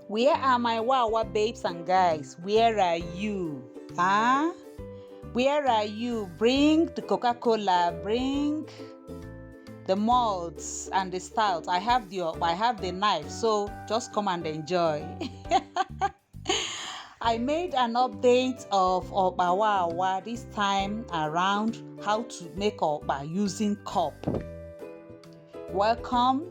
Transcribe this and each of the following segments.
Where are my Wawa babes and guys? Where are you? Huh? Where are you? Bring the Coca-Cola, bring the malts and the stout. I have the knife, so just come and enjoy. I made an update of Okpa Waawa this time around, how to make Okpa using cup. Welcome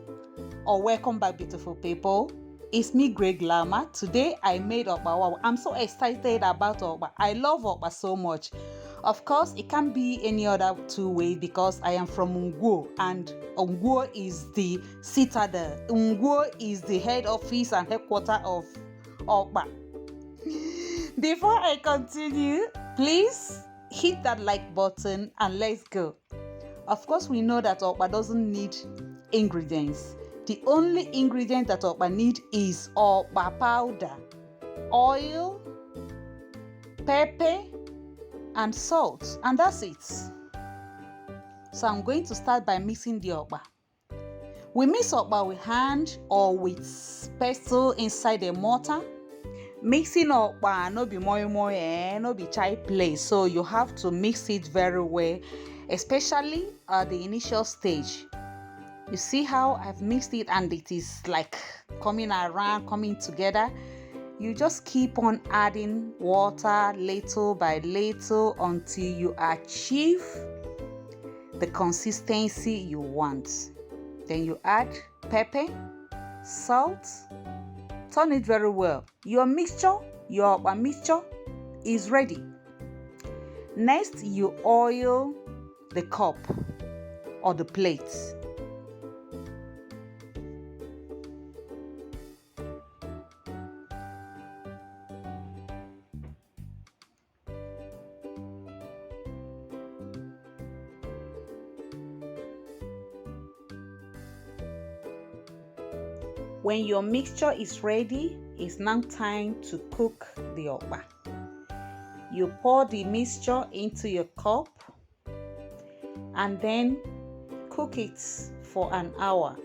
back, beautiful people. It's me, Greyglamma. Today I made Okpa Waawa. I'm so excited about Okpa. I love Okpa so much. Of course, it can't be any other two ways because I am from Unguo, and Unguo is the citadel. Unguo is the head office and headquarters of Okpa. Before I continue, please hit that like button and let's go. Of course, we know that Okpa doesn't need ingredients. The only ingredient that Okpa need is Okpa powder, oil, pepper, and salt, and that's it. So I'm going to start by mixing the Okpa. We mix Okpa with hand or with pestle inside a mortar. Mixing Okpa no be moi no be chai play, so you have to mix it very well, especially at the initial stage. You see how I've mixed it and it is like coming together. You just keep on adding water little by little until you achieve the consistency you want. Then you add pepper, salt, turn it very well. Your Okpa mixture is ready. Next, you oil the cup or the plate. When your mixture is ready, it's now time to cook the Okpa. You pour the mixture into your cup and then cook it for an hour.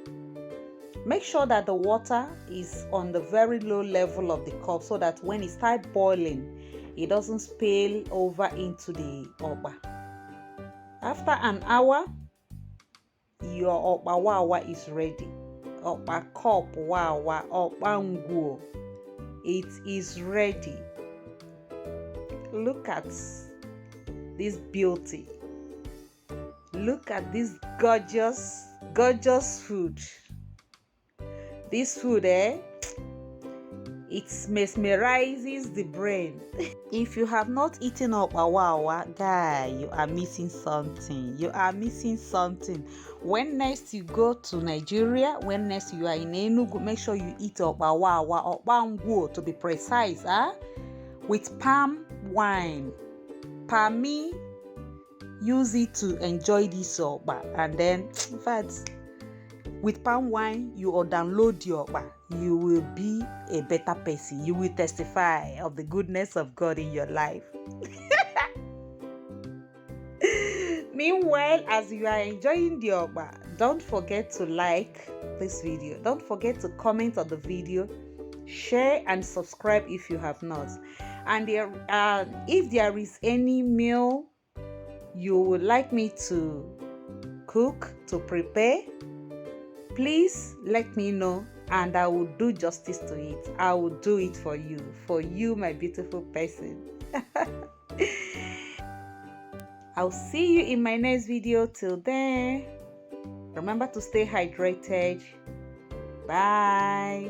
Make sure that the water is on the very low level of the cup so that when it starts boiling, it doesn't spill over into the Okpa. After an hour, your Okpa Waawa is ready. Okpa Waawa, Okpa Enugu. It is ready. Look at this beauty. Look at this gorgeous food. This food, it mesmerizes the brain. If you have not eaten Okpa Waawa, guy, you are missing something. You are missing something. When next you go to Nigeria, when next you are in Enugu, make sure you eat Okpa Waawa, Okpa Enugu to be precise, with palm wine. Palm me, use it to enjoy this Okpa, and then, in fact, with palm wine, you will download your Okpa. You will be a better person. You will testify of the goodness of God in your life. Meanwhile, as you are enjoying the Okpa, don't forget to like this video. Don't forget to comment on the video, share and subscribe if you have not. And if there is any meal you would like me to cook, to prepare, please let me know and I will do justice to it. I will do it for you, my beautiful person. I'll see you in my next video. Till then, remember to stay hydrated. Bye.